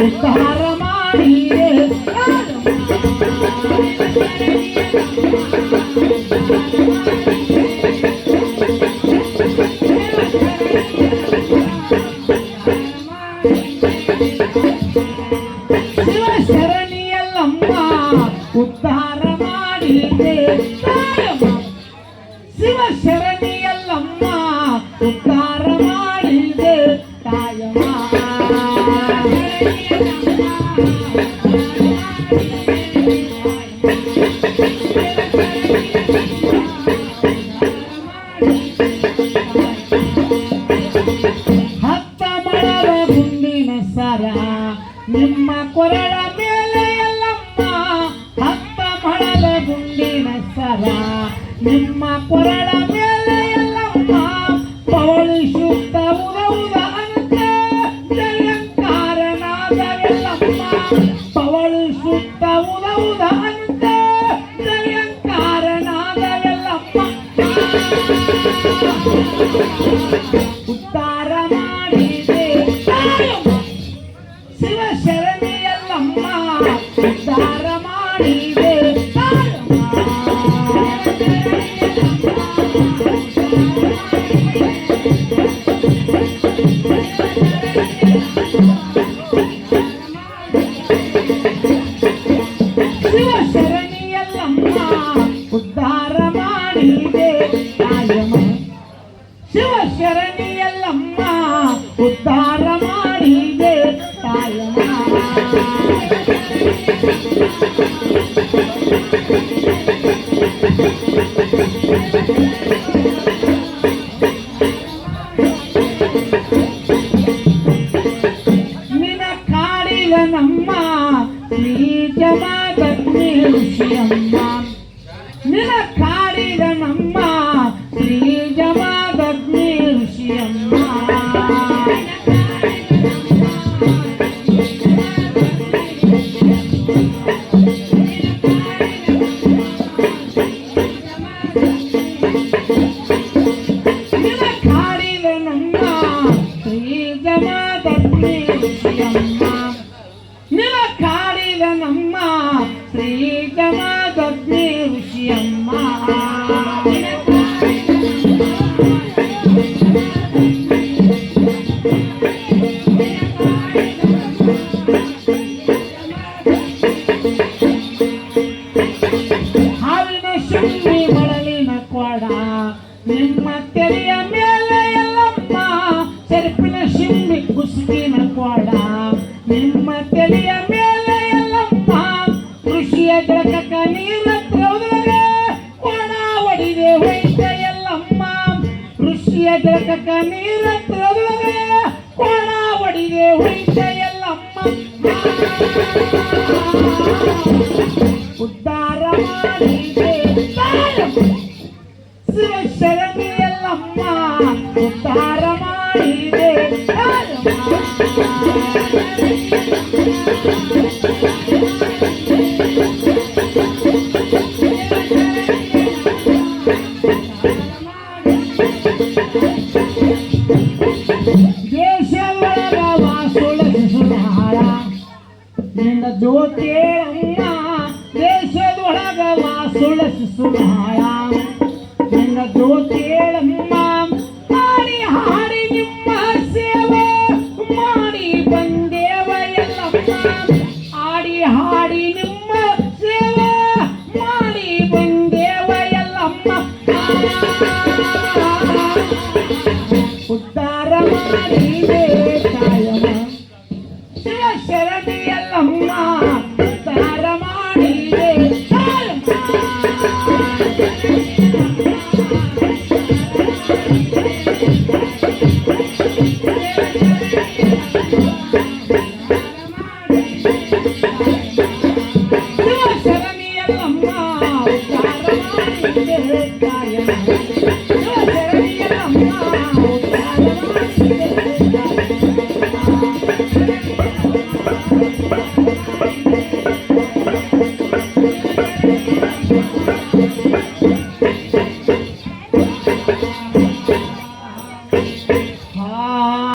ಉದ್ಧಾರ ಮಾಡಿದೆ ಶಿವಶರಣಿಯಲ್ಲಮ್ಮ ಉದ್ಧಾರ ಮಾಡಿದೆ ಶಿವಶರಣಿಯಲ್ಲಮ್ಮ ಉದ್ಧಾರ ಮಾಡಿದೆ ತಾಯಮ್ಮ ಹತ್ತ ಮಳದ ಗುಂಡಿನ ಸರ ನಿಮ್ಮ ಕೊರಳ ಮೇಲೆ ಎಲ್ಲಮ್ಮ ಹತ್ತ ಮಳದ ಗುಂಡಿನ ಸರ ನಿಮ್ಮ ಕೊರಳ ಮೇಲೆ ಎಲ್ಲಮ್ಮ ಪವಳಿಸುತ್ತ ಉದೌದ ಅಂತ ಜಯಂಕಾರನಾದವೆಲ್ಲಮ್ಮ ಪವಳಿಸುತ್ತ ಉದೌದ ಅಂತ ಜಯಂಕಾರನಾದವೆಲ್ಲಮ್ಮ ಉದ್ಧಾರ ಮಾಡಿದೆ ಶಿವಶರಣಿಯಲ್ಲಮ್ಮ ಉದ್ಧಾರ ಮಾಡಿದೆ ಶಿವಶರಣಿಯಲ್ಲಮ್ಮ ಉದ್ಧಾರ ಮಾಡಿದೆ ತಾಯಮ್ಮ ಶಿವಶರಣಿಯಲ್ಲಮ್ಮ ಉದ್ಧಾರ ಮಾಡಿದೆ ತಾಯಮ್ಮ ನಿನ ಕಾಡಿದ ನಮ್ಮ ಶ್ರೀ ಜಮಾದಗ್ನಿ ಋಷಿಯಮ್ಮ ನಿನ ಕಾಡಿದ ನಮ್ಮ ಶ್ರೀ ಜಮಾದಗ್ನಿ ಋಷಿಯಮ್ಮ ನಿನ ಕಾಡಿದ ನಮ್ಮ ಶ್ರೀ ಜಮಾದಗ್ನಿ ಋಷಿಯಮ್ಮ ನಿನ ಕಾಡಿದ ನಮ್ಮ ಶ್ರೀ ಜಮಾದಗ್ನಿ ಋಷಿಯಮ್ಮ ಹಾವಿನ ಶುಂಠಿ ಮಳಲಿನ ಕೊಡ ನಿಮ್ಮ ತೆರೆಯ ಮೇಲೆ ಎಲ್ಲಮ್ಮ ಸೆರಪಿನ ಶಿಂಬಿ ಕುಸುಕಿನ ಕೊಡ ನಿಮ್ಮ ತೆರೆಯ ಮೇಲೆ ಎಲ್ಲಮ್ಮ ಕೃಷಿಯ ಜಳಕಕ್ಕ ನೀರ ತ್ರೌದರೆ ಕೊಡ ಒಡಿದೆ ಹೋಯ್ತ ಎಲ್ಲಮ್ಮ ಕೃಷಿಯ ಜಳಕಕ್ಕ ನೀರ ತ್ರೌದರೆ ಕೊಡ ಒಡಿದೆ ಹೋಯ್ತ ಎಲ್ಲಮ್ಮ ಉದ್ಧಾರ ಮಾಡಿದೆ ಶಿವಶರಣಿಯಲ್ಲಮ್ಮ ಉದ್ಧಾರ ಮಾಡಿದೆ ದೇಶದೊಳಗ ವಾಸುಳಸುನಾಳ ನಿನ್ನ ಜ್ಯೋತಿಯಮ್ಮ ದೇಶದೊಳಗ ವಾಸುಳಸುನಾಳ ನಿನ್ನ ಜ್ಯೋತಿಯಮ್ಮ ಮಾಡಿ ಹಾಡಿ ನಿಮ್ಮ ಸೇವೆ ಮಾಡಿ ಬಂದೇವ ಎಲ್ಲಮ್ಮ ಆಡಿ ಹಾಡಿ ನಿಮ್ಮ ಸೇವೆ ಮಾಡಿ ಬಂದೇವ ಎಲ್ಲಮ್ಮ ಉದ್ಧಾರ ಮಾಡಿದೆ ತಾಯಮ್ಮ ಶಿವಶರಣಿ